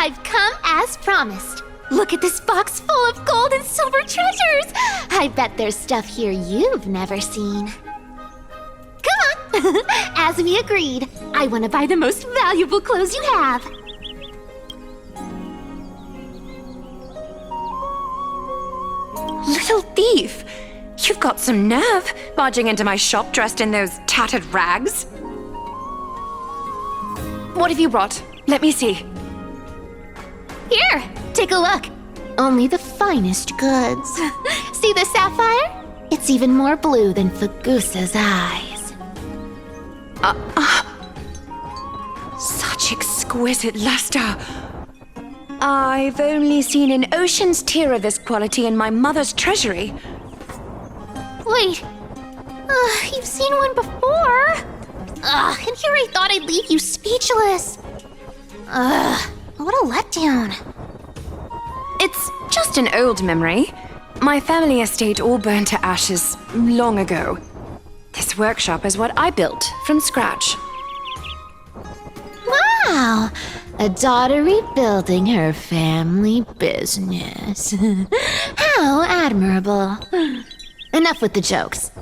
I've come as promised. Look at this box full of gold and silver treasures! I bet there's stuff here you've never seen. Come on! As we agreed, I want to buy the most valuable clothes you have. Little thief! You've got some nerve, barging into my shop dressed in those tattered rags. What have you brought? Let me see. Here, take a look. Only the finest goods. See the sapphire? It's even more blue than Fagusa's eyes. Such exquisite luster. I've only seen an ocean's tier of this quality in my mother's treasury. Wait, you've seen one before. And here I thought I'd leave you speechless. What a letdown. It's just an old memory. My family estate all burned to ashes long ago. This workshop is what I built from scratch. Wow, a daughter rebuilding her family business. How admirable. Enough with the jokes.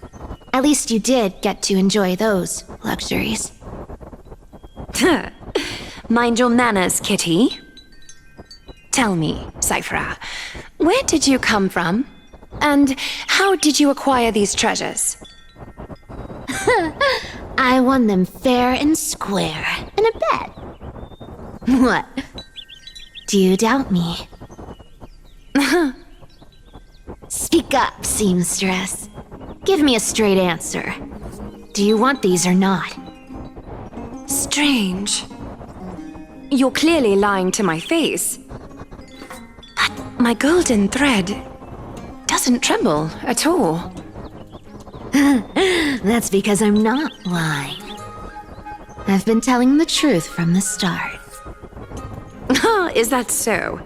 At least you did get to enjoy those luxuries. Mind your manners, Kitty. Tell me, Cyphra, where did you come from? And how did you acquire these treasures? I won them fair and square in a bet. What? Do you doubt me? Speak up, seamstress. Give me a straight answer. Do you want these or not? Strange. You're clearly lying to my face. But my golden thread doesn't tremble at all. That's because I'm not lying. I've been telling the truth from the start. Is that so?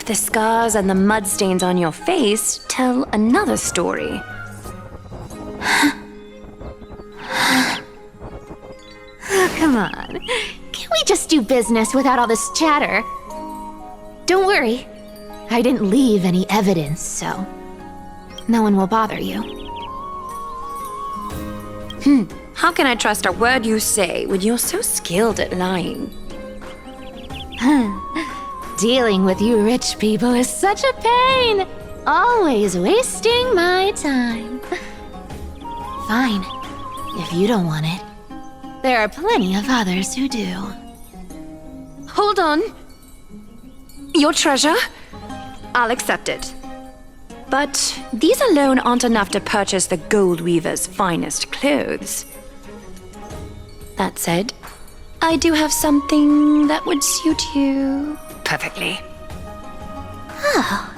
The scars and the mudstains on your face tell another story. Come on. Can't we just do business without all this chatter? Don't worry. I didn't leave any evidence, so no one will bother you. How can I trust a word you say when you're so skilled at lying? Dealing with you rich people is such a pain. Always wasting my time. Fine, if you don't want it. There are plenty of others who do. Hold on. Your treasure? I'll accept it. But these alone aren't enough to purchase the gold weaver's finest clothes. That said, I do have something that would suit you perfectly. Oh.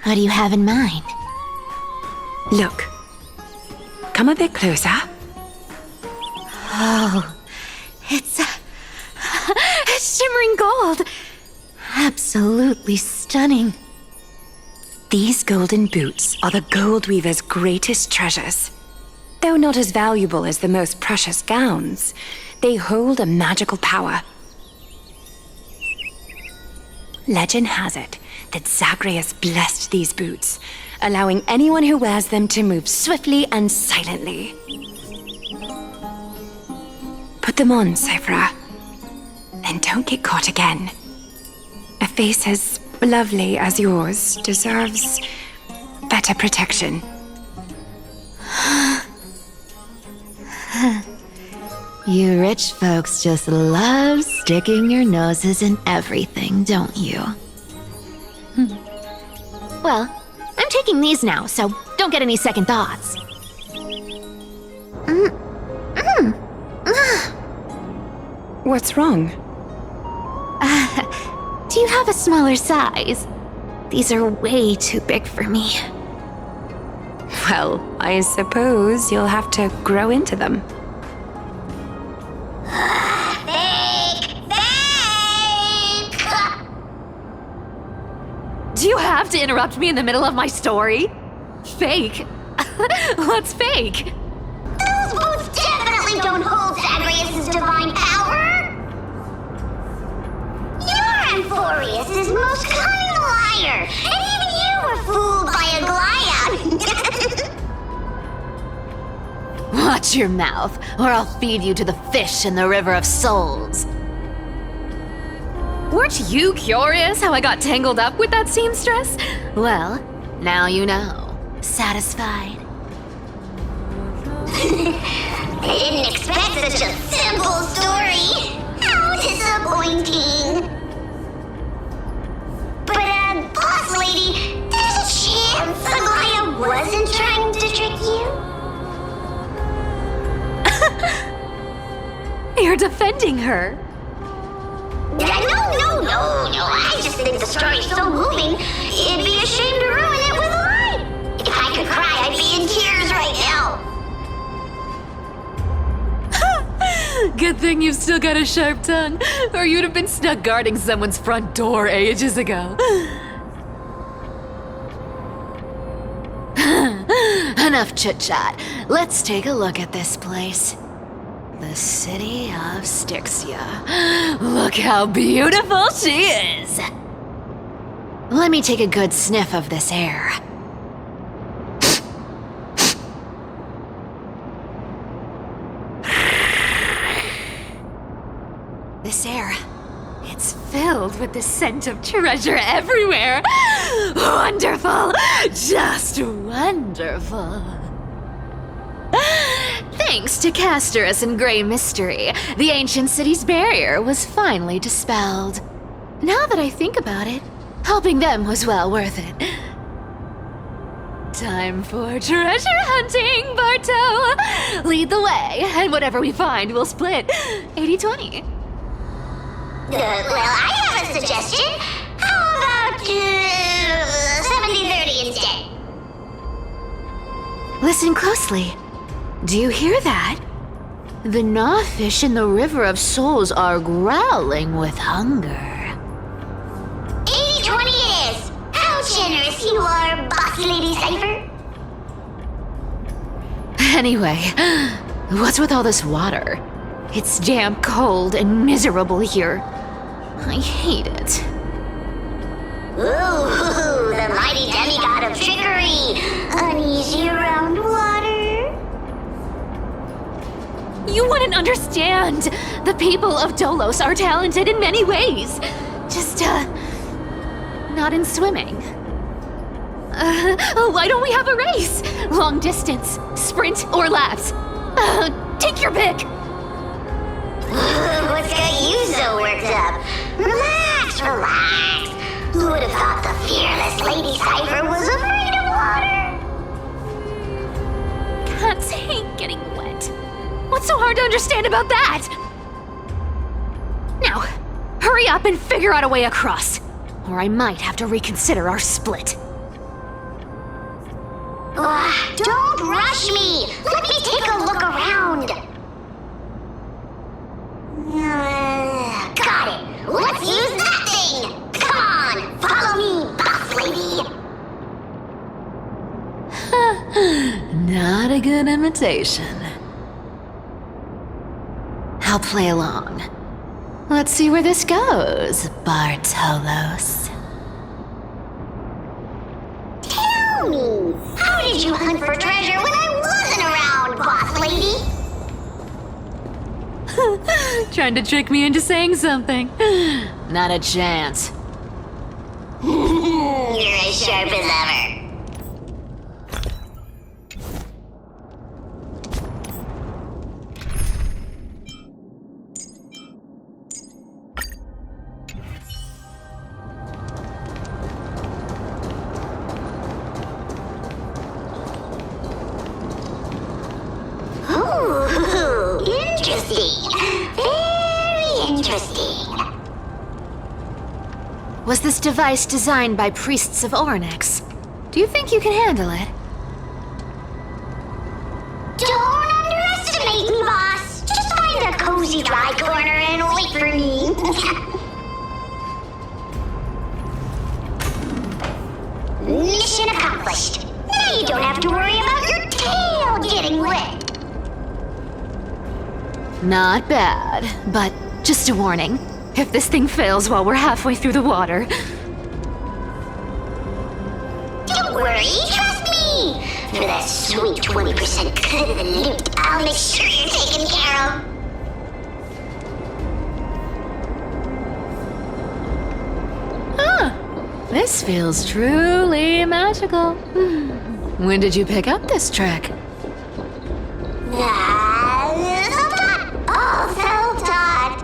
What do you have in mind? Look. Come a bit closer. Oh, it's shimmering gold. Absolutely stunning. These golden boots are the gold weaver's greatest treasures. Though not as valuable as the most precious gowns, they hold a magical power. Legend has it that Zagreus blessed these boots, allowing anyone who wears them to move swiftly and silently. Put them on, Cyphra, and don't get caught again. A face as lovely as yours deserves better protection. You rich folks just love sticking your noses in everything, don't you? Well, I'm taking these now, so don't get any second thoughts. What's wrong? Do you have a smaller size? These are way too big for me. Well, I suppose you'll have to grow into them. Do you have to interrupt me in the middle of my story? Fake? What's fake? Those boots definitely don't hold Zagreus' divine power! Amphorius' most cunning liar, and even you were fooled by a gliad. Watch your mouth, or I'll feed you to the fish in the River of Souls. Weren't you curious how I got tangled up with that seamstress? Well, now you know. Satisfied? I didn't expect such a simple story. How disappointing. But, boss lady, there's a chance Aglaia wasn't trying to trick you? You're defending her. No. I just think the story's so moving, it'd be a shame to ruin it with a lie. If I could cry, I'd be in tears right now. Good thing you've still got a sharp tongue, or you'd have been stuck guarding someone's front door ages ago. Enough chit-chat. Let's take a look at this place. The city of Styxia. Look how beautiful she is! Let me take a good sniff of this air. This air, it's filled with the scent of treasure everywhere. Wonderful! Just wonderful. Thanks to Castorus and Grey Mystery, the ancient city's barrier was finally dispelled. Now that I think about it, helping them was well worth it. Time for treasure hunting, Barto! Lead the way, and whatever we find, we'll split 80-20. Well, I have a suggestion. How about 70-30 instead? Listen closely. Do you hear that? The gnawfish in the River of Souls are growling with hunger. 80-20 it is. How generous you are, Boss Lady Cypher. Anyway, what's with all this water? It's damp, cold, and miserable here. I hate it. Ooh, the mighty demigod of trickery. Uneasy around water. You wouldn't understand. The people of Dolos are talented in many ways. Just, not in swimming. Why don't we have a race? Long distance, sprint, or laps? Take your pick. What's got you so worked up? Relax. Who would have thought the fearless Lady Cypher was afraid of water? Cats hate getting wet. What's so hard to understand about that? Now, hurry up and figure out a way across, or I might have to reconsider our split. Don't rush me. Let me take a look around. Got it. Let's use that thing. Come on, follow me, boss lady. Not a good imitation. I'll play along. Let's see where this goes, Bartolos. Tell me, how did you hunt for treasure when I wasn't around, boss lady? Trying to trick me into saying something. Not a chance. You're as sharp as ever. Ooh, interesting. Very interesting. Was this device designed by priests of Ornyx? Do you think you can handle it? Don't underestimate me, boss. Just find a cozy dry corner and wait for me. Mission accomplished. Now you don't have to worry about your tail getting wet. Not bad, but just a warning. If this thing fails while we're halfway through the water... Don't worry, trust me! For that sweet 20% cut of the loot, I'll make sure you're taken care of. This feels truly magical. When did you pick up this trick? Self-taught.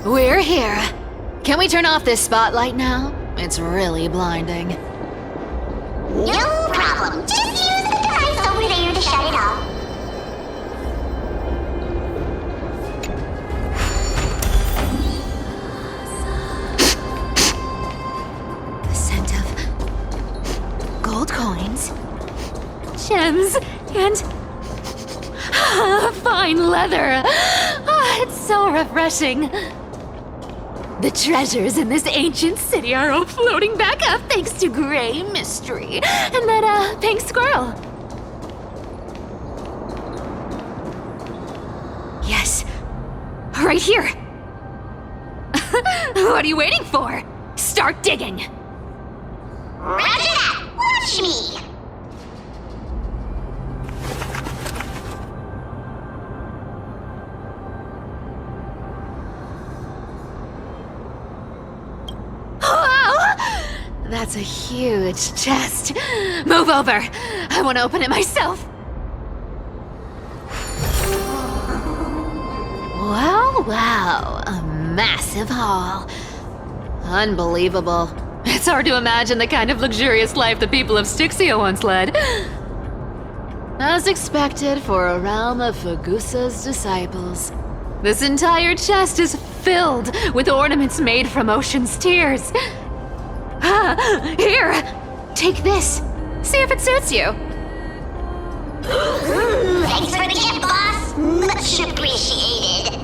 We're here. Can we turn off this spotlight now? It's really blinding. No problem. Just use the device over there to shut it off. The scent of gold coins, gems, and fine leather. It's so refreshing. The treasures in this ancient city are all floating back up thanks to Gray Mystery and that pink squirrel. Yes, right here. What are you waiting for? Start digging. Roger that. Watch me. That's a huge chest. Move over. I want to open it myself. Wow, a massive haul. Unbelievable. It's hard to imagine the kind of luxurious life the people of Styxia once led. As expected for a realm of Fagusa's disciples. This entire chest is filled with ornaments made from ocean's tears. Here, take this. See if it suits you. Thanks for the gift, boss. Much appreciated.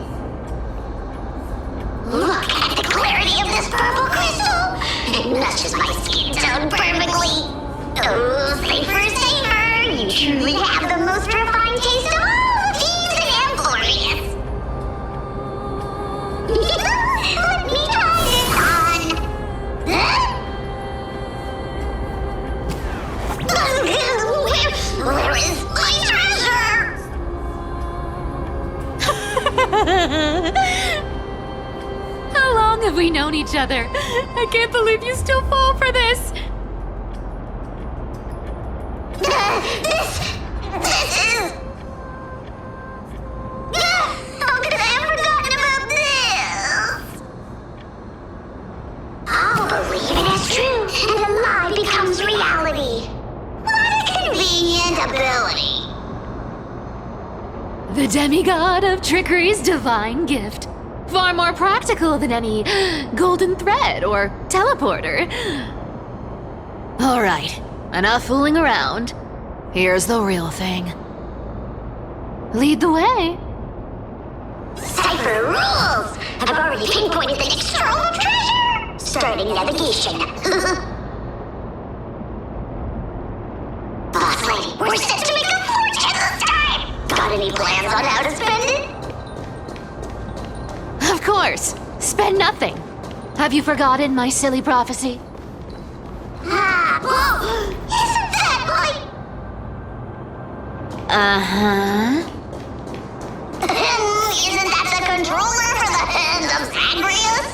Look at the clarity of this purple crystal. It matches my skin tone perfectly. Oh, safer. You truly have the most refined taste of all thieves and employees. Let me try this on. Huh? Where is my treasure? How long have we known each other? I can't believe you still fall for this. This is... How could I have forgotten about this? I'll believe it as true, and a lie becomes reality. What a convenient ability. The demigod of trickery's divine gift. Far more practical than any golden thread or teleporter. All right, enough fooling around. Here's the real thing. Lead the way. Cipher rules! I've already pinpointed the next trove of treasure! Starting navigation. Boss lady, we're set to make a fortune this time! Got any plans on how to spend it? Of course. Spend nothing. Have you forgotten my silly prophecy? Whoa! Isn't that like... Uh-huh. Isn't that the controller for the hands of Zagreus?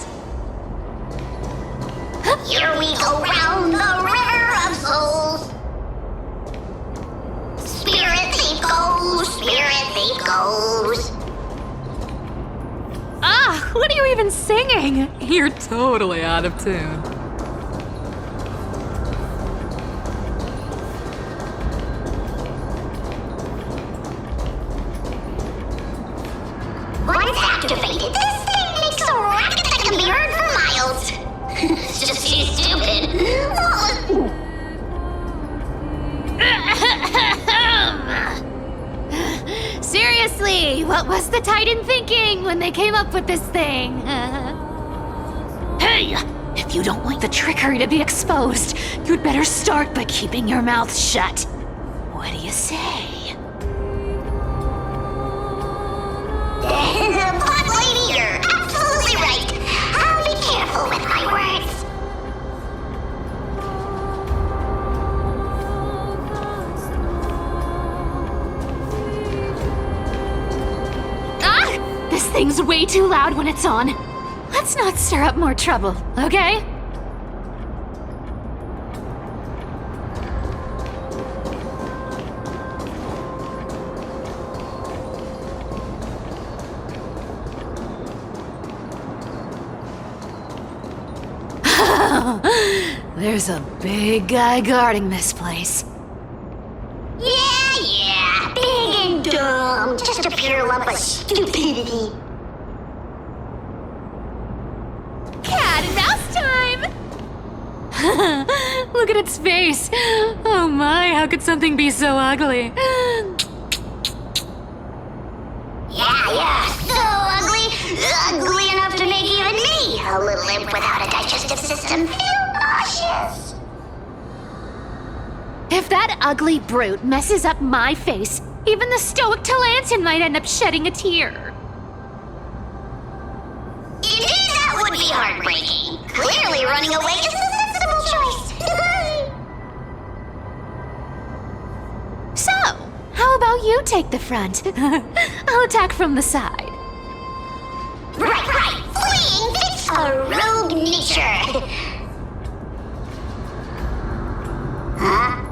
Here we go round the river of souls. Spirit thief goes. Ah, what are you even singing? You're totally out of tune. Once activated, this thing makes a racket that can be heard for miles. It's just too stupid. Seriously, what was the Titan thinking when they came up with this thing? Hey, if you don't want the trickery to be exposed, you'd better start by keeping your mouth shut. What do you say? thing's way too loud when it's on. Let's not stir up more trouble, okay? There's a big guy guarding this place. Yeah, big and dumb. Just a pure lump of stupidity. Cat and mouse time! Look at its face. Oh my, how could something be so ugly? Yeah, so ugly. Ugly enough to make even me, a little imp without a digestive system, feel nauseous. If that ugly brute messes up my face, even the stoic Talantin might end up shedding a tear. Indeed, that would be heartbreaking. Clearly, running away is the sensible choice. So, how about you take the front? I'll attack from the side. Right. Fleeing fits a rogue nature. Huh?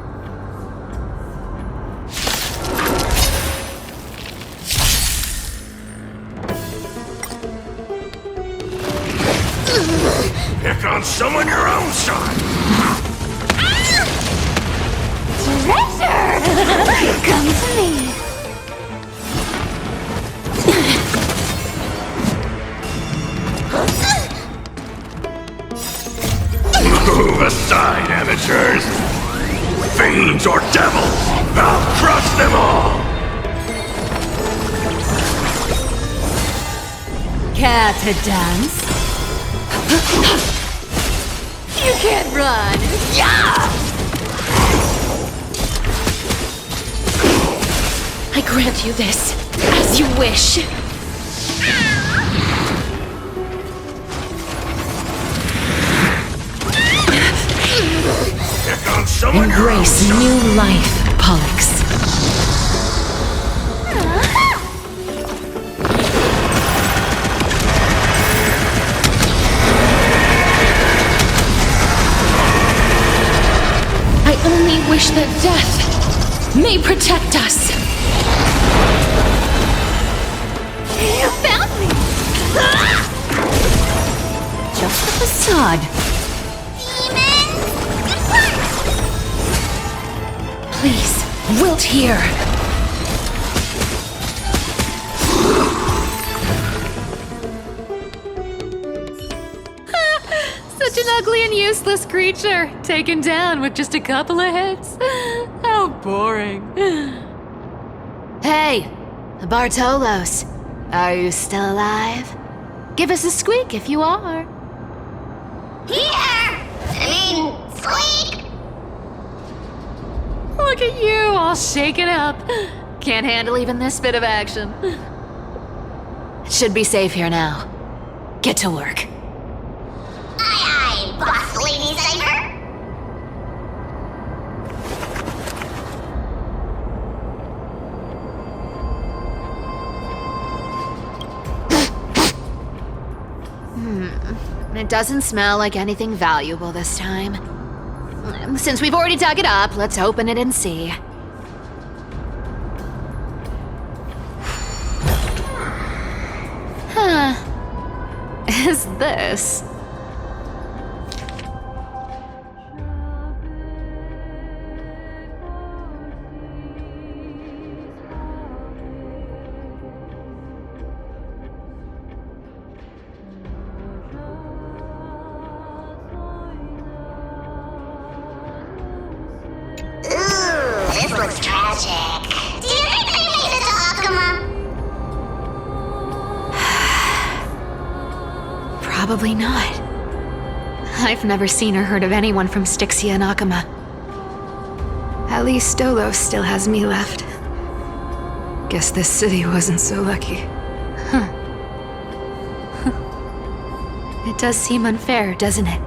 Pick on someone your own side. Treasure! Come to me. Move aside, amateurs. Fiends or devils, I'll crush them all. Care to dance? You can't run. I grant you this, as you wish. Pick on someone your own Embrace side. new life, Pollux. I only wish that death may protect us. You found me! Just a facade. Please, wilt here. Such an ugly and useless creature, taken down with just a couple of hits. How boring. Hey, Bartolos. Are you still alive? Give us a squeak if you are. Squeak! Look at you, all shaken up. Can't handle even this bit of action. It should be safe here now. Get to work. Aye, boss lady Cypher. It doesn't smell like anything valuable this time. Since we've already dug it up, let's open it and see. Huh. Is this? This looks tragic. Do you think they made it to Akuma? Probably not. I've never seen or heard of anyone from Styxia and Akuma. At least Stolos still has me left. Guess this city wasn't so lucky. Huh. It does seem unfair, doesn't it?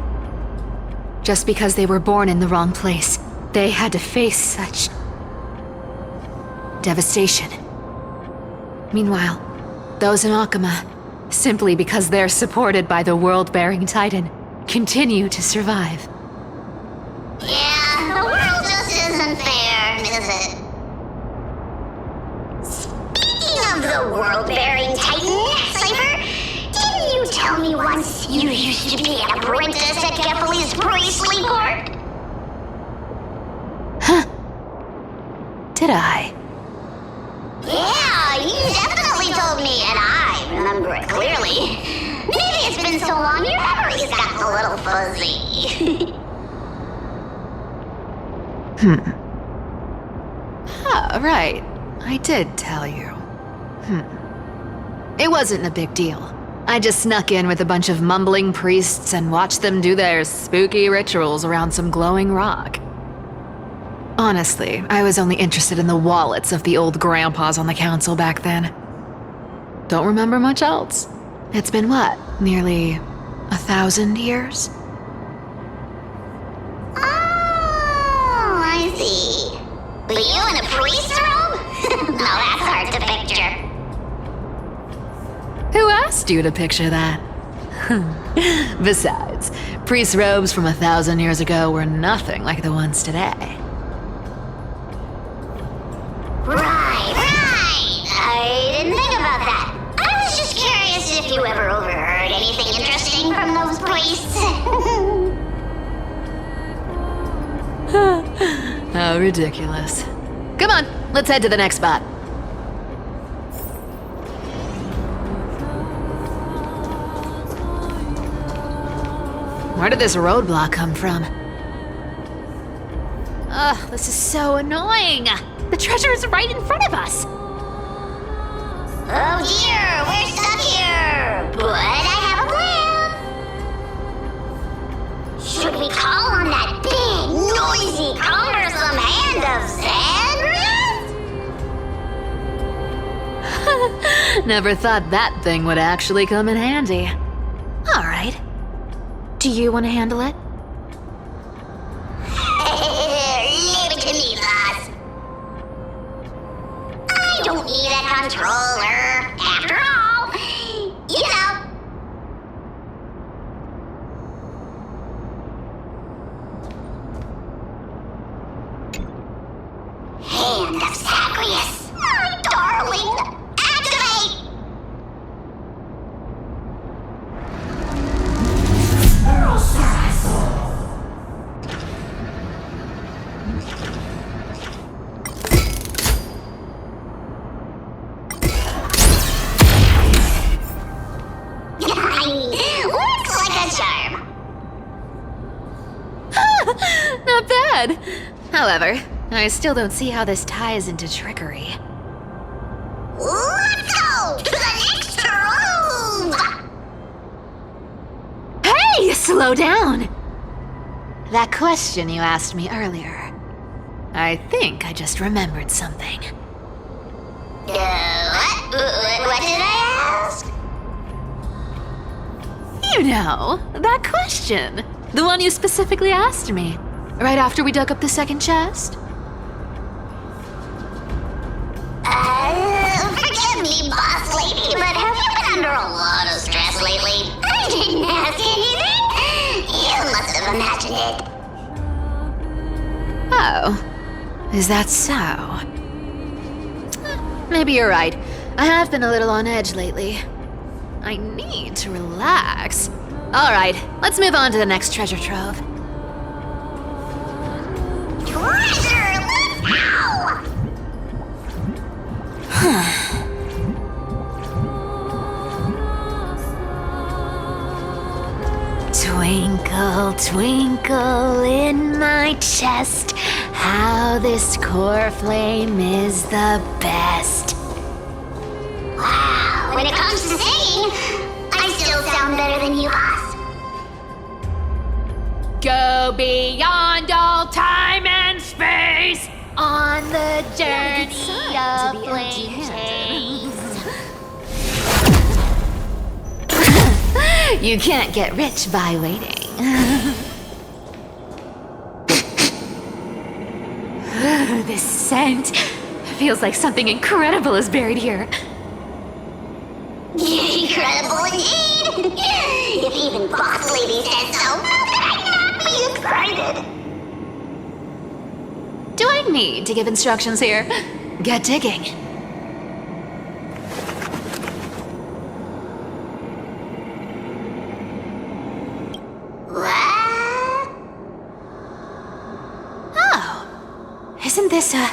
Just because they were born in the wrong place, they had to face such devastation. Meanwhile, those in Akama, simply because they're supported by the world-bearing Titan, continue to survive. Yeah, the world just isn't fair, is it? Speaking of the world-bearing Titan, Cypher, didn't you tell me once you used to be an apprentice at Kephal's priestly court? Did I? Yeah, you definitely told me, and I remember it clearly. Maybe it's been so long your memory's gotten a little fuzzy. Ah, right. I did tell you. It wasn't a big deal. I just snuck in with a bunch of mumbling priests and watched them do their spooky rituals around some glowing rock. Honestly, I was only interested in the wallets of the old grandpas on the council back then. Don't remember much else. It's been what, nearly 1,000 years? Oh, I see. But you in a priest robe? No, that's hard to picture. Who asked you to picture that? Besides, priest robes from 1,000 years ago were nothing like the ones today. Right. I didn't think about that. I was just curious if you ever overheard anything interesting from those priests. How ridiculous. Come on, let's head to the next spot. Where did this roadblock come from? Ugh, this is so annoying. The treasure is right in front of us. Oh dear, we're stuck here. But I have a plan. Should we call on that big, noisy, cumbersome hand of Sandra? Never thought that thing would actually come in handy. All right. Do you want to handle it? Leave it to me, boss. I don't need a controller. After all, you know. Hand of Zagreus, my darling. Activate! Looks like a charm. Not bad. However, I still don't see how this ties into trickery. Let's go to the next room. Hey, slow down! That question you asked me earlier. I think I just remembered something. What? What did I ask? You know, that question. The one you specifically asked me. Right after we dug up the second chest. Forgive me, boss lady, but have you been under a lot of stress lately? I didn't ask anything. You must have imagined it. Oh, is that so? Maybe you're right. I have been a little on edge lately. I need to relax. All right, let's move on to the next treasure trove. Treasure, let's go! Twinkle, twinkle in my chest, how this core flame is the best. Wow, when it comes to singing, I still sound better than you, boss. Go beyond all time and space On the journey to of be flame chase. You can't get rich by waiting. This scent feels like something incredible is buried here. Incredible indeed! If even Boss Lady says so, how could I not be excited? Do I need to give instructions here? Get digging. What? Oh, isn't this a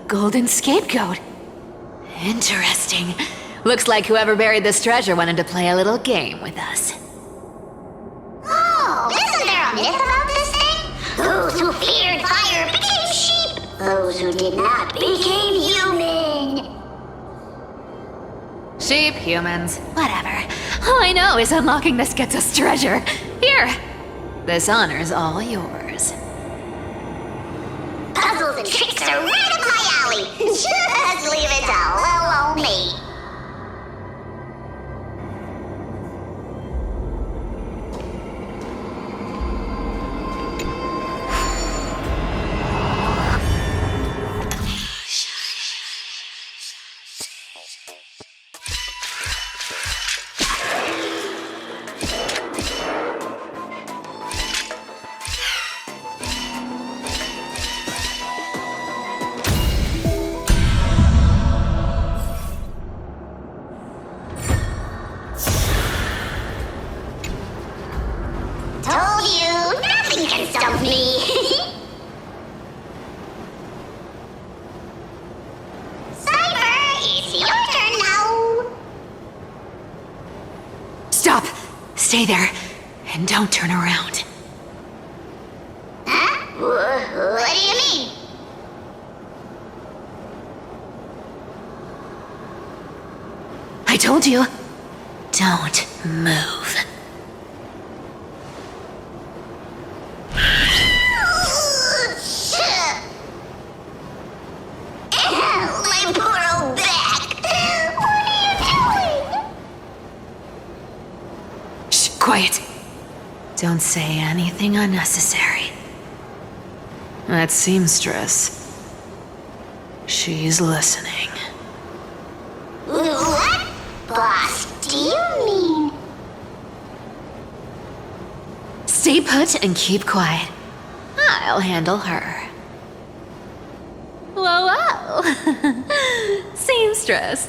golden scapegoat? Interesting. Looks like whoever buried this treasure wanted to play a little game with us. Oh, isn't there a myth about this thing? Those who feared fire became sheep. Those who did not became human. Sheep, humans, whatever. All I know is unlocking this gets us treasure. Here, this honor's all yours. Puzzles and tricks are right up my alley. Just leave it to little old me. Told you, nothing can stop me. Cypher, it's your turn now. Stop! Stay there, and don't turn around. Huh? What do you mean? I told you, don't move. My poor old back. What are you doing? Shh, quiet. Don't say anything unnecessary. That seamstress. She's listening. What? Boss, do you mean? Stay put and keep quiet. I'll handle her. Whoa, whoa. Seamstress.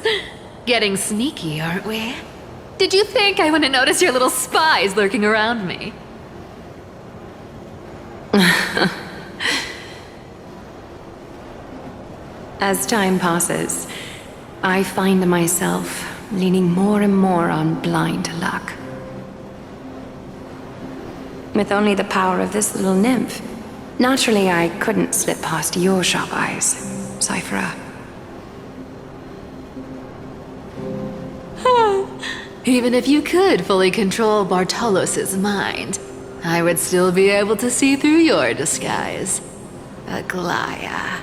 Getting sneaky, aren't we? Did you think I wouldn't notice your little spies lurking around me? As time passes, I find myself leaning more and more on blind luck. With only the power of this little nymph, naturally I couldn't slip past your sharp eyes, Cyphera. Even if you could fully control Bartolos's mind, I would still be able to see through your disguise. Aglaya.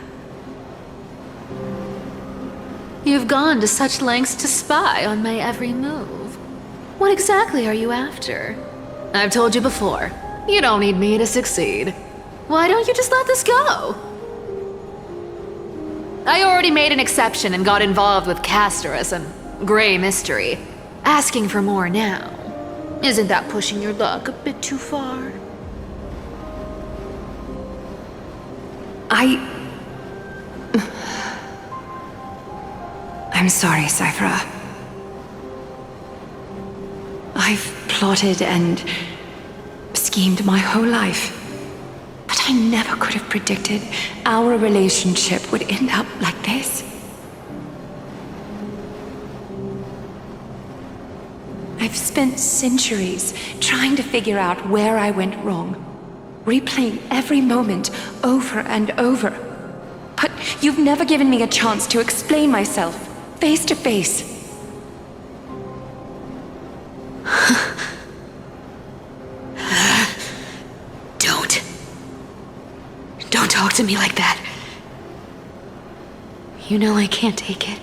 You've gone to such lengths to spy on my every move. What exactly are you after? I've told you before, you don't need me to succeed. Why don't you just let this go? I already made an exception and got involved with Castorus and Grey Mystery. Asking for more now. Isn't that pushing your luck a bit too far? I'm sorry, Cyphera. I've plotted and schemed my whole life. But I never could have predicted our relationship would end up like this. I've spent centuries trying to figure out where I went wrong, replaying every moment over and over. But you've never given me a chance to explain myself, face to face. Don't talk to me like that. You know I can't take it.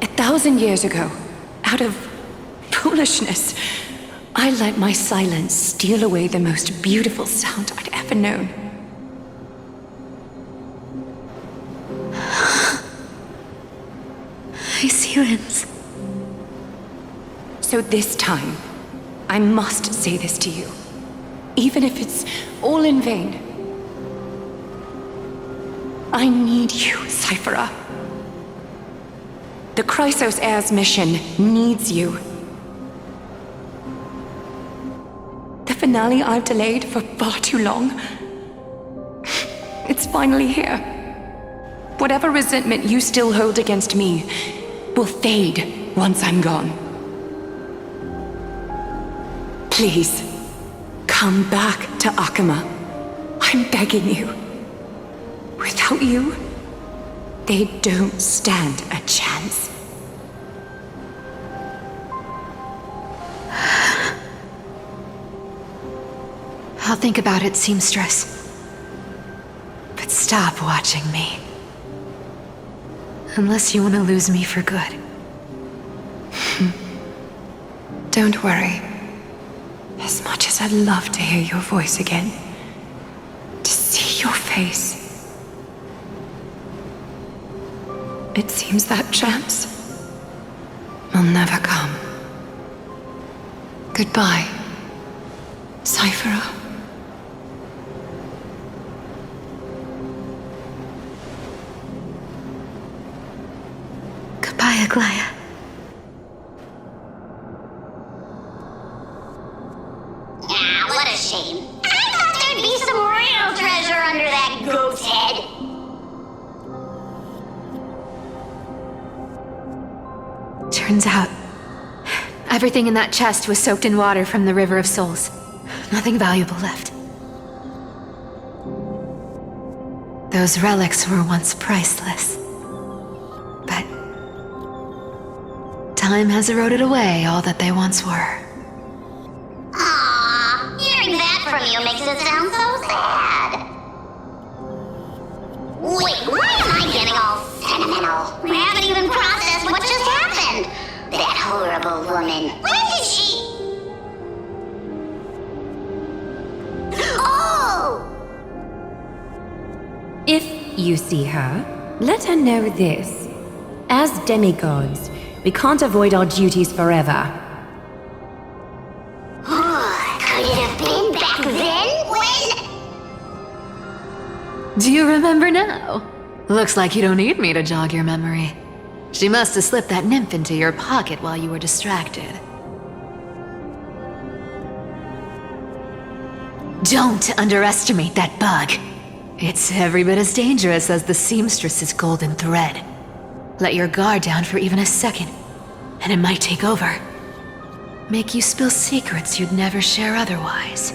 1,000 years ago, out of foolishness, I let my silence steal away the most beautiful sound I'd ever known. feelings. So this time, I must say this to you, even if it's all in vain. I need you, Cyphera. The Chrysos Heir's mission needs you. The finale I've delayed for far too long. It's finally here. Whatever resentment you still hold against me will fade once I'm gone. Please, come back to Akama. I'm begging you. Without you, they don't stand a chance. I'll think about it, seamstress. But stop watching me. Unless you want to lose me for good. Don't worry. As much as I'd love to hear your voice again, to see your face, it seems that chance will never come. Goodbye, Cyphera. Goodbye, Aglaya. Ah, what a shame. I thought there'd be some real treasure under that goat's head. Turns out, everything in that chest was soaked in water from the River of Souls. Nothing valuable left. Those relics were once priceless. But time has eroded away all that they once were. Aww, hearing that from you makes it sound so sad. Wait, why am I getting all sentimental? I haven't even processed what just happened. That horrible woman. Where did she... Oh! If you see her, let her know this. As demigods, we can't avoid our duties forever. Could it have been back then when... Do you remember now? Looks like you don't need me to jog your memory. She must have slipped that nymph into your pocket while you were distracted. Don't underestimate that bug. It's every bit as dangerous as the seamstress's golden thread. Let your guard down for even a second, and it might take over. Make you spill secrets you'd never share otherwise.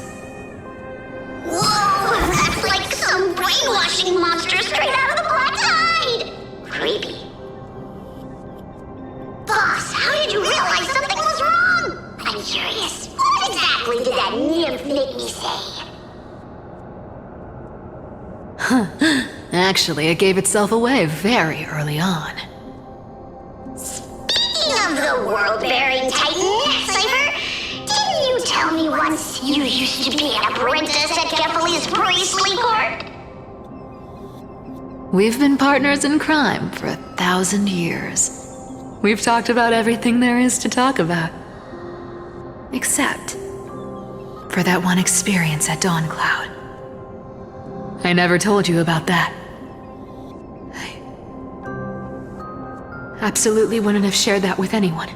Whoa, that's like some brainwashing monster straight out of the Black Tide! Creepy. Boss, how did you realize something was wrong? I'm curious. What exactly did that nymph make me say? Actually, it gave itself away very early on. Speaking of the world-bearing titan, Cypher, didn't you tell me once you used to be an apprentice at Kefali's priestly court? We've been partners in crime for 1,000 years. We've talked about everything there is to talk about. Except for that one experience at Dawncloud. I never told you about that. I absolutely wouldn't have shared that with anyone.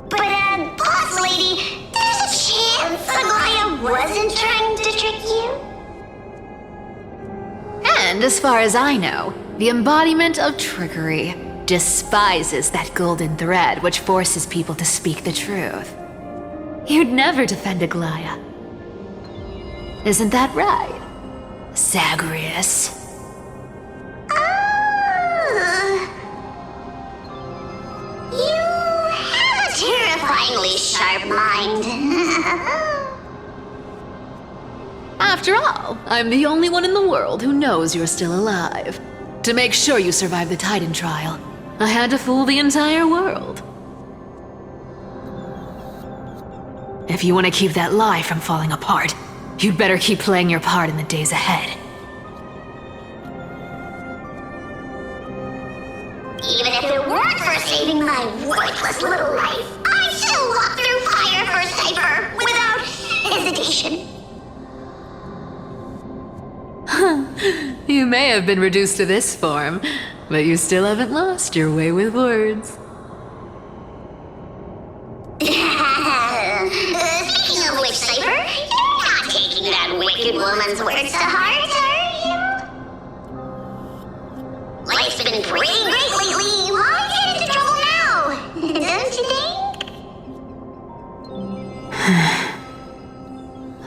But, boss lady, there's a chance Aglaya wasn't trying to trick you? And as far as I know, the embodiment of trickery despises that golden thread which forces people to speak the truth. You'd never defend Aglaya. Isn't that right, Zagreus? You have a terrifyingly sharp mind. After all, I'm the only one in the world who knows you're still alive. To make sure you survive the Titan trial, I had to fool the entire world. If you want to keep that lie from falling apart, you'd better keep playing your part in the days ahead. Even if it weren't for harmless little life, I still walk through fire for Cypher without hesitation. You may have been reduced to this form, but you still haven't lost your way with words. Speaking of which, Cypher, you're not taking that wicked woman's words to heart, are you? Life's been pretty great lately. Why get into trouble now? Don't you think?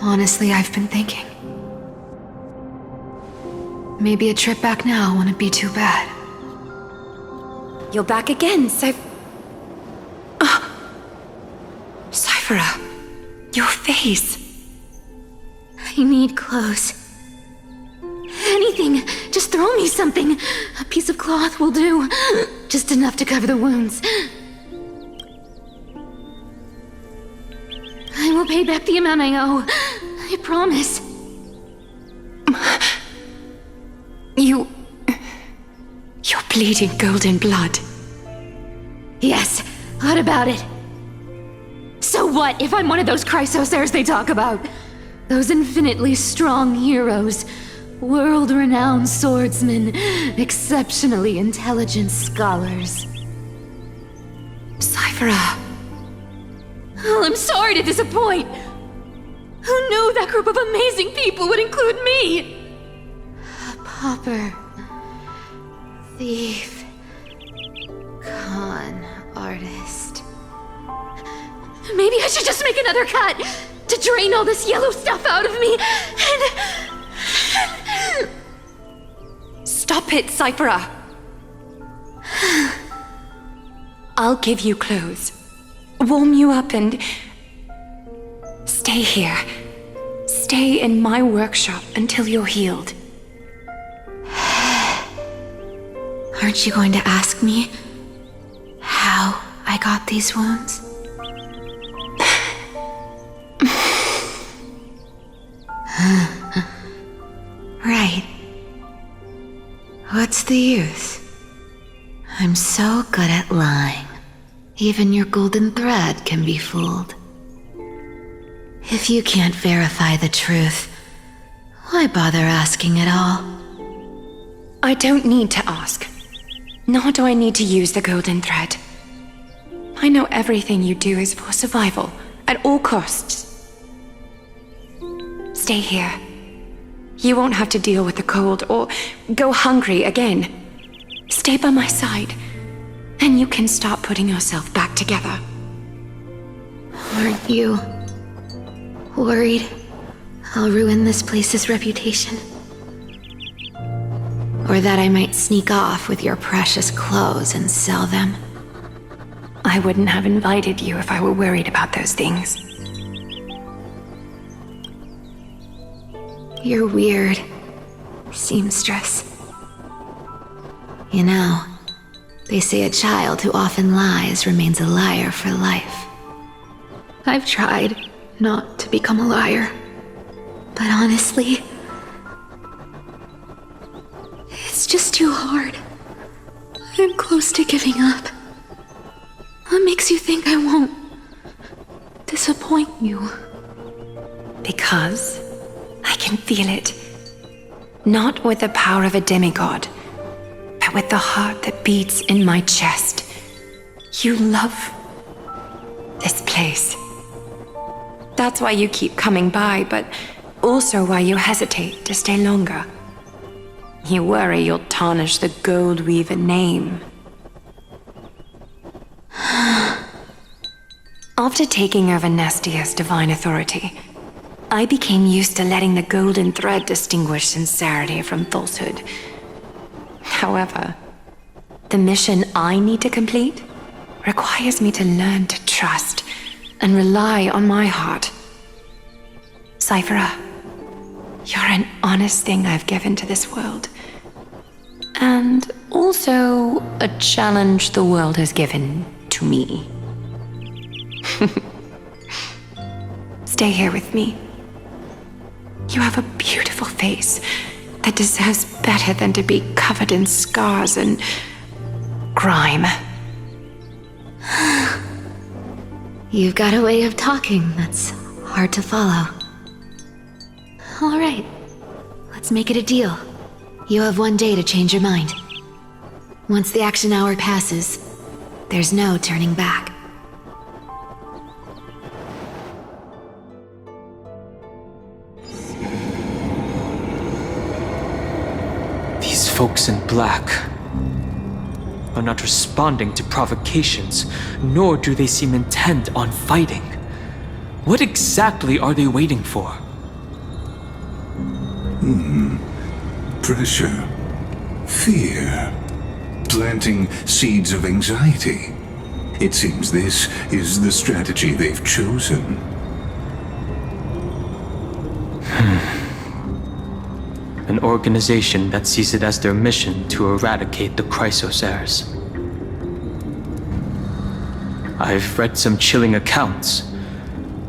Honestly, I've been thinking. Maybe a trip back now wouldn't be too bad. You're back again, Cyphera, your face. I need clothes. Anything. Just throw me something. A piece of cloth will do. Just enough to cover the wounds. I will pay back the amount I owe. I promise. You're bleeding golden blood. Yes, what about it? So what if I'm one of those Chrysosairs they talk about? Those infinitely strong heroes, world-renowned swordsmen, exceptionally intelligent scholars. Cyphera. Well, I'm sorry to disappoint. Who knew that group of amazing people would include me? A pauper, thief, con artist. Maybe I should just make another cut to drain all this yellow stuff out of me and... Stop it, Cyphera. I'll give you clothes, warm you up, and stay here. Stay in my workshop until you're healed. Aren't you going to ask me how I got these wounds? Right. What's the use? I'm so good at lying. Even your golden thread can be fooled. If you can't verify the truth, why bother asking at all? I don't need to ask. Nor do I need to use the golden thread. I know everything you do is for survival, at all costs. Stay here. You won't have to deal with the cold or go hungry again. Stay by my side, and you can start putting yourself back together. Aren't you worried I'll ruin this place's reputation? Or that I might sneak off with your precious clothes and sell them? I wouldn't have invited you if I were worried about those things. You're weird, seamstress. You know, they say a child who often lies remains a liar for life. I've tried not to become a liar, but honestly, it's just too hard. I'm close to giving up. What makes you think I won't disappoint you? Because I can feel it. Not with the power of a demigod, but with the heart that beats in my chest. You love this place. That's why you keep coming by, but also why you hesitate to stay longer. You worry you'll tarnish the Gold Weaver name. After taking over Nestia's divine authority, I became used to letting the golden thread distinguish sincerity from falsehood. However, the mission I need to complete requires me to learn to trust and rely on my heart. Cyphera, you're an honest thing I've given to this world. And also a challenge the world has given to me. Stay here with me. You have a beautiful face that deserves better than to be covered in scars and grime. You've got a way of talking that's hard to follow. All right, let's make it a deal. You have 1 day to change your mind. Once the action hour passes, there's no turning back. These folks in black are not responding to provocations, nor do they seem intent on fighting. What exactly are they waiting for? Pressure. Fear. Planting seeds of anxiety. It seems this is the strategy they've chosen. An organization that sees it as their mission to eradicate the Chrysos heirs. I've read some chilling accounts.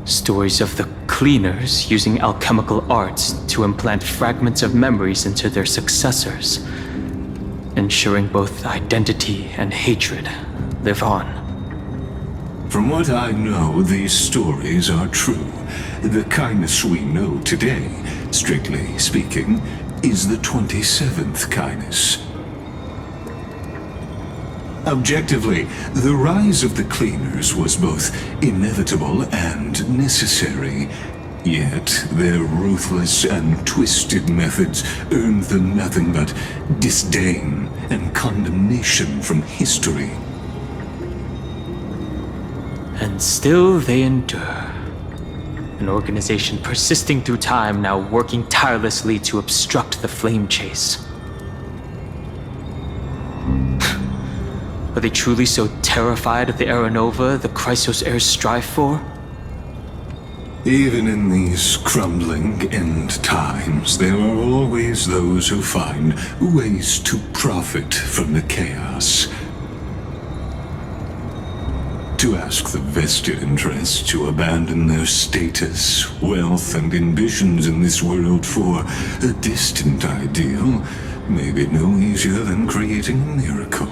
Stories of the cleaners using alchemical arts to implant fragments of memories into their successors, ensuring both identity and hatred live on. From what I know, these stories are true. The kindness we know today, strictly speaking, is the 27th kindness. Objectively, the rise of the cleaners was both inevitable and necessary. Yet, their ruthless and twisted methods earned them nothing but disdain and condemnation from history. And still they endure. An organization persisting through time, now working tirelessly to obstruct the flame chase. Are they truly so terrified of the Aranova the Chrysos heirs strive for? Even in these crumbling end times, there are always those who find ways to profit from the chaos. To ask the vested interests to abandon their status, wealth, and ambitions in this world for a distant ideal may be no easier than creating a miracle.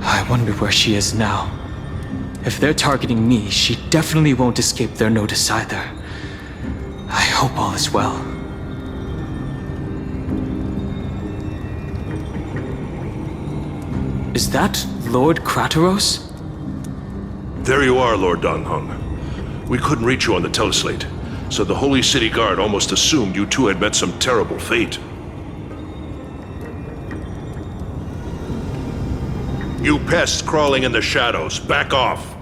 I wonder where she is now. If they're targeting me, she definitely won't escape their notice either. I hope all is well. Is that Lord Krateros? There you are, Lord Donghung. We couldn't reach you on the teleslate, so the Holy City Guard almost assumed you two had met some terrible fate. You pests crawling in the shadows, back off.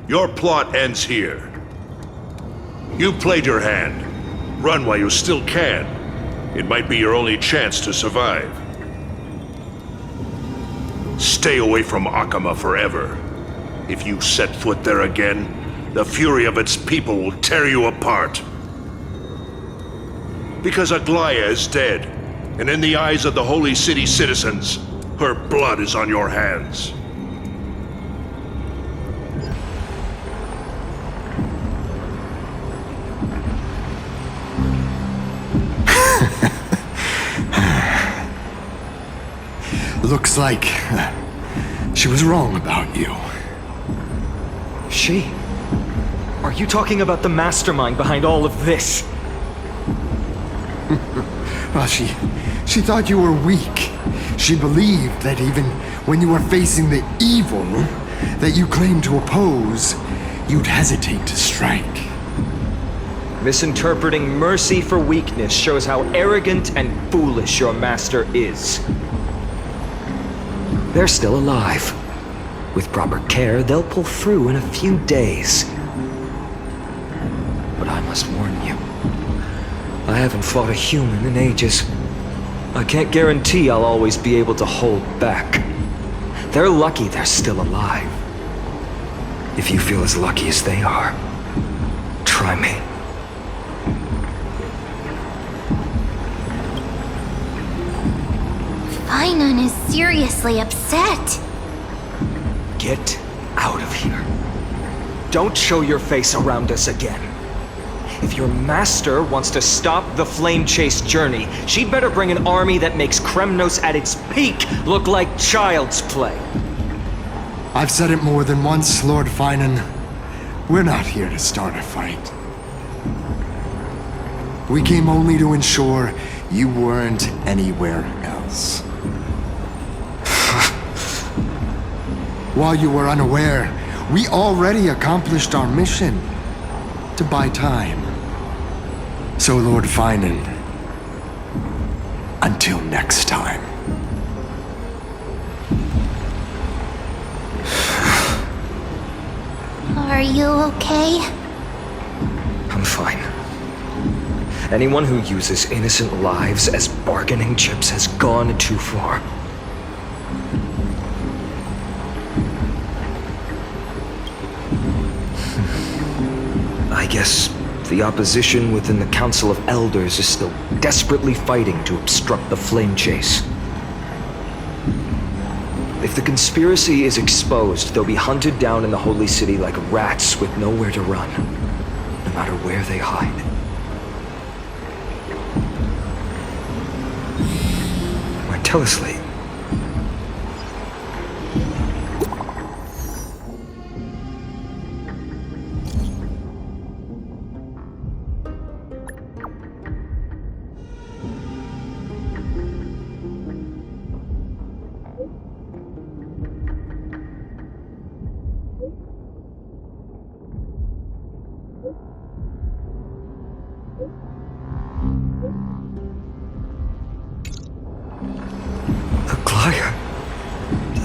Your plot ends here. You played your hand. Run while you still can. It might be your only chance to survive. Stay away from Akama forever. If you set foot there again, the fury of its people will tear you apart. Because Aglaya is dead, and in the eyes of the Holy City citizens, her blood is on your hands. Looks like she was wrong about you. She? Are you talking about the mastermind behind all of this? Well, she thought you were weak. She believed that even when you were facing the evil that you claimed to oppose, you'd hesitate to strike. Misinterpreting mercy for weakness shows how arrogant and foolish your master is. They're still alive. With proper care, they'll pull through in a few days. But I must warn you, I haven't fought a human in ages. I can't guarantee I'll always be able to hold back. They're lucky they're still alive. If you feel as lucky as they are, try me. Finon is seriously upset. Get out of here. Don't show your face around us again. If your master wants to stop the Flame Chase journey, she'd better bring an army that makes Kremnos at its peak look like child's play. I've said it more than once, Lord Finan. We're not here to start a fight. We came only to ensure you weren't anywhere else. While you were unaware, we already accomplished our mission to buy time. So, Lord Finan, until next time. Are you okay? I'm fine. Anyone who uses innocent lives as bargaining chips has gone too far. I guess the opposition within the Council of Elders is still desperately fighting to obstruct the flame chase. If the conspiracy is exposed, they'll be hunted down in the Holy City like rats with nowhere to run, no matter where they hide. My teleslate.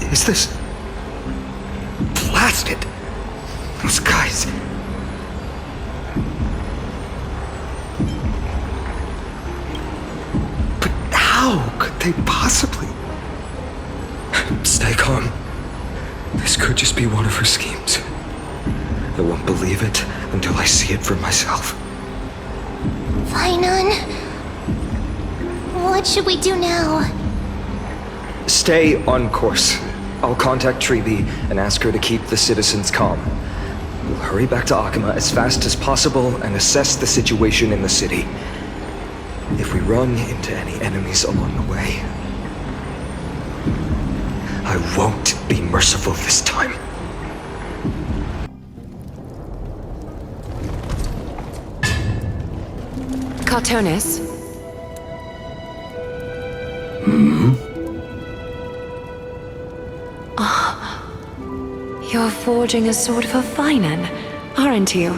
Is this... blasted? Those guys... But how could they possibly... Stay calm. This could just be one of her schemes. I won't believe it until I see it for myself. Finan, what should we do now? Stay on course. I'll contact Treeby and ask her to keep the citizens calm. We'll hurry back to Akima as fast as possible and assess the situation in the city. If we run into any enemies along the way, I won't be merciful this time. Cartonis? You're forging a sword for Finan, aren't you?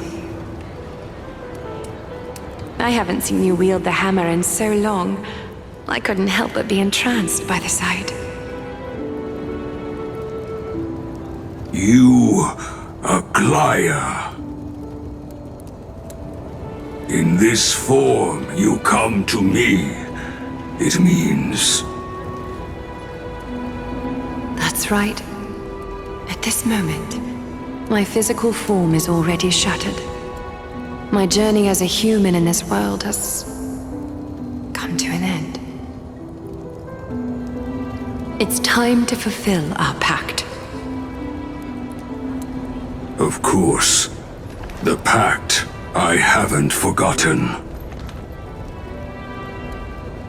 I haven't seen you wield the hammer in so long. I couldn't help but be entranced by the sight. You, Aglaya. In this form, you come to me. It means... That's right. At this moment, my physical form is already shattered. My journey as a human in this world has come to an end. It's time to fulfill our pact. Of course. The pact I haven't forgotten.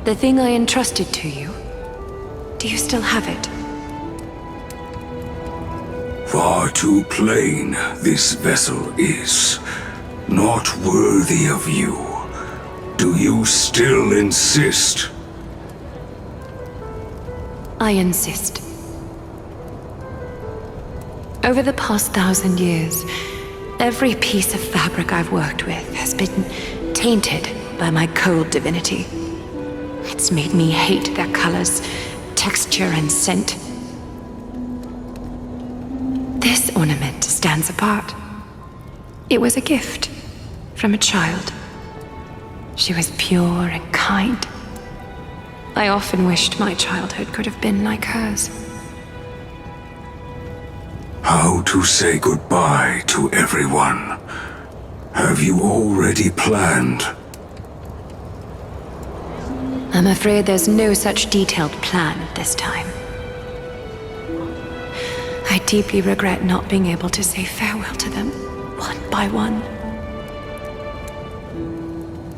The thing I entrusted to you, do you still have it? Far too plain this vessel is. Not worthy of you. Do you still insist? I insist. Over the past 1,000 years, every piece of fabric I've worked with has been tainted by my cold divinity. It's made me hate their colors, texture, and scent. This ornament stands apart. It was a gift from a child. She was pure and kind. I often wished my childhood could have been like hers. How to say goodbye to everyone? Have you already planned? I'm afraid there's no such detailed plan at this time. I deeply regret not being able to say farewell to them, one by one.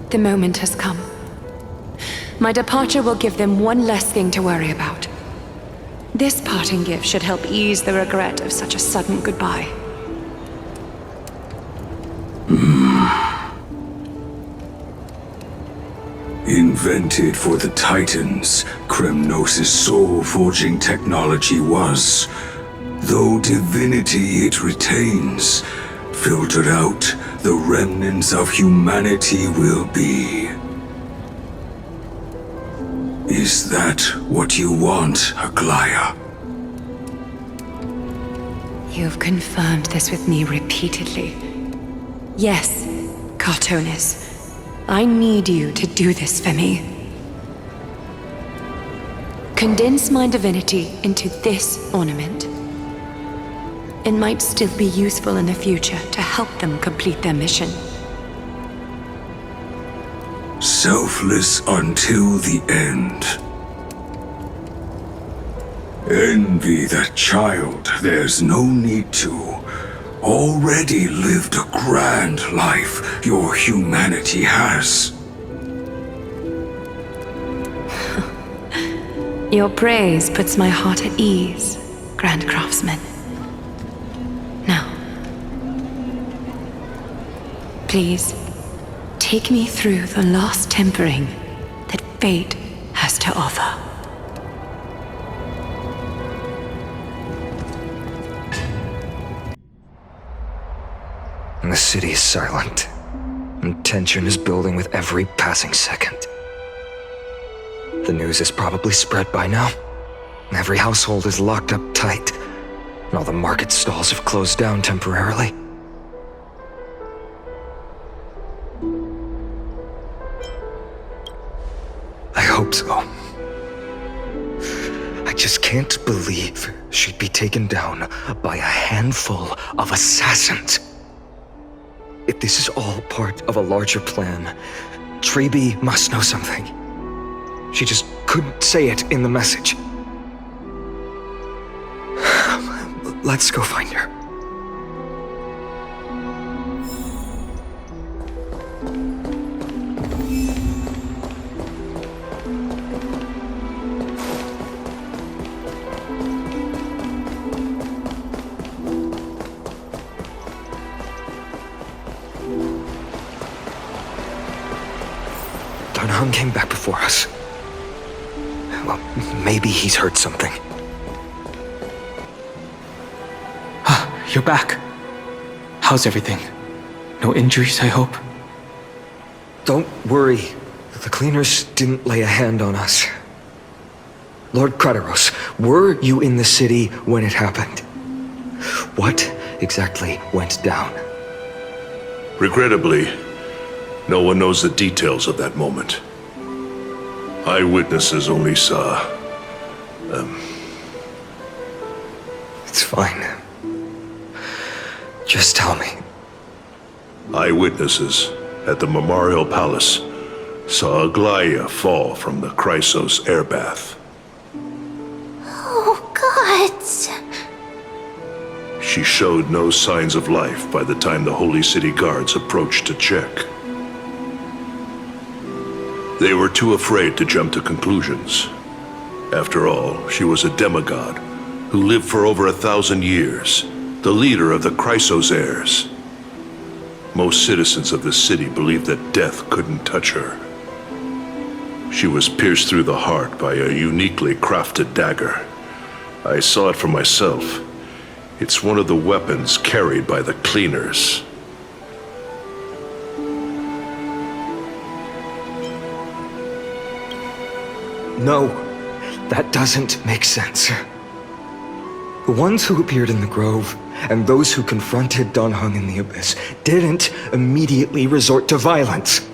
The moment has come. My departure will give them one less thing to worry about. This parting gift should help ease the regret of such a sudden goodbye. Invented for the Titans, Kremnos' soul-forging technology was, though divinity it retains, filtered out, the remnants of humanity will be. Is that what you want, Aglaya? You've confirmed this with me repeatedly. Yes, Cartonis. I need you to do this for me. Condense my divinity into this ornament. It might still be useful in the future to help them complete their mission. Selfless until the end. Envy that child, there's no need to. Already lived a grand life your humanity has. Your praise puts my heart at ease, Grand Craftsman. Now, please, take me through the last tempering that fate has to offer. The city is silent, and tension is building with every passing second. The news is probably spread by now. Every household is locked up tight, and all the market stalls have closed down temporarily. I hope so. I just can't believe she'd be taken down by a handful of assassins. If this is all part of a larger plan, Treby must know something. She just couldn't say it in the message. Let's go find her. Darnhan came back before us. Well, maybe he's heard something. You're back. How's everything? No injuries, I hope? Don't worry. The cleaners didn't lay a hand on us. Lord Krateros, were you in the city when it happened? What exactly went down? Regrettably, no one knows the details of that moment. Eyewitnesses only saw... It's fine. Just tell me. Eyewitnesses at the Memorial Palace saw Aglaya fall from the Chrysos airbath. Oh, gods. She showed no signs of life by the time the Holy City guards approached to check. They were too afraid to jump to conclusions. After all, she was a demigod who lived for over 1,000 years, the leader of the Chrysos heirs. Most citizens of the city believed that death couldn't touch her. She was pierced through the heart by a uniquely crafted dagger. I saw it for myself. It's one of the weapons carried by the cleaners. No, that doesn't make sense. The ones who appeared in the Grove and those who confronted Darnhan in the Abyss didn't immediately resort to violence.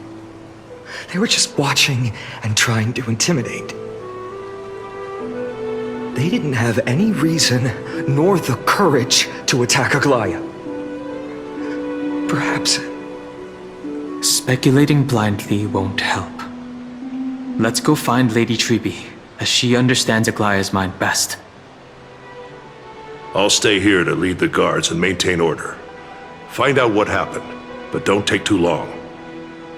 They were just watching and trying to intimidate. They didn't have any reason nor the courage to attack Aglaya. Perhaps... Speculating blindly won't help. Let's go find Lady Treby, as she understands Aglaya's mind best. I'll stay here to lead the guards and maintain order. Find out what happened, but don't take too long.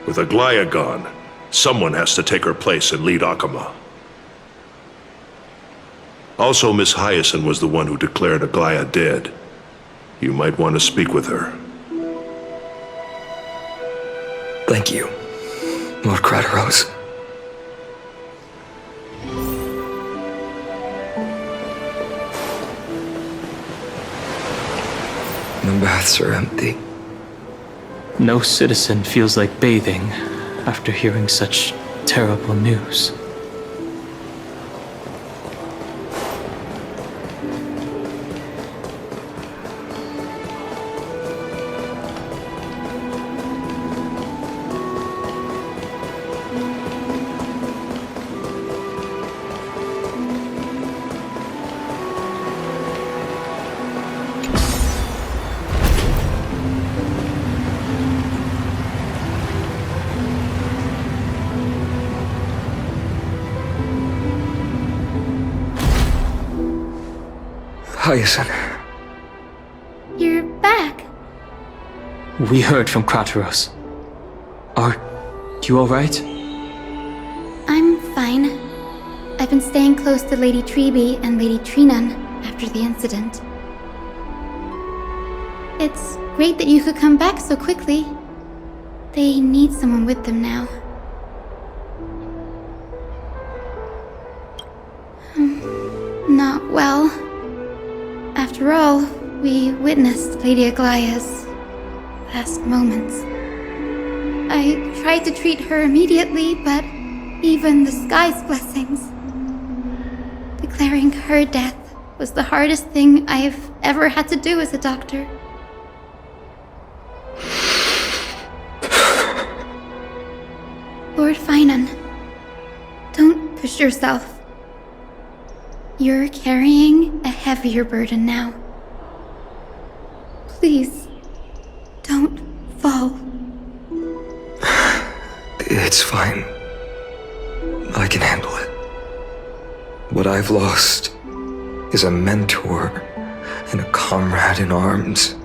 With Aglaya gone, someone has to take her place and lead Akama. Also, Miss Hyacinth was the one who declared Aglaya dead. You might want to speak with her. Thank you, Lord Crateros. The baths are empty. No citizen feels like bathing after hearing such terrible news. Hyacinth. You're back. We heard from Crateros. Are you alright? I'm fine. I've been staying close to Lady Treeby and Lady Trinan after the incident. It's great that you could come back so quickly. They need someone with them now. Not well. After all, we witnessed Lady Aglaya's last moments. I tried to treat her immediately, but even the sky's blessings. Declaring her death was the hardest thing I've ever had to do as a doctor. Lord Finan, don't push yourself. You're carrying a heavier burden now. Please, don't fall. It's fine. I can handle it. What I've lost is a mentor and a comrade in arms.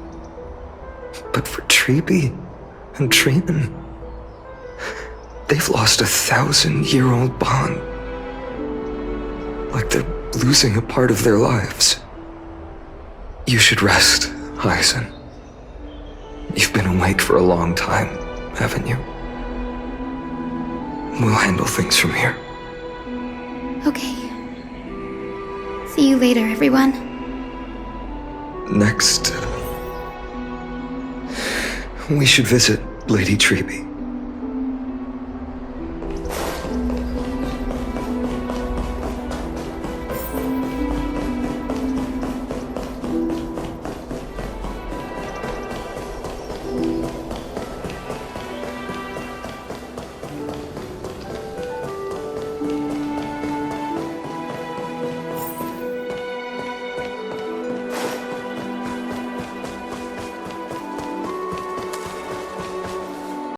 But for Treeby and Trinan, they've lost a 1,000-year-old bond. Like they're losing a part of their lives. You should rest, Hyacinth. You've been awake for a long time, haven't you? We'll handle things from here. Okay. See you later, everyone. Next, we should visit Lady Treeby.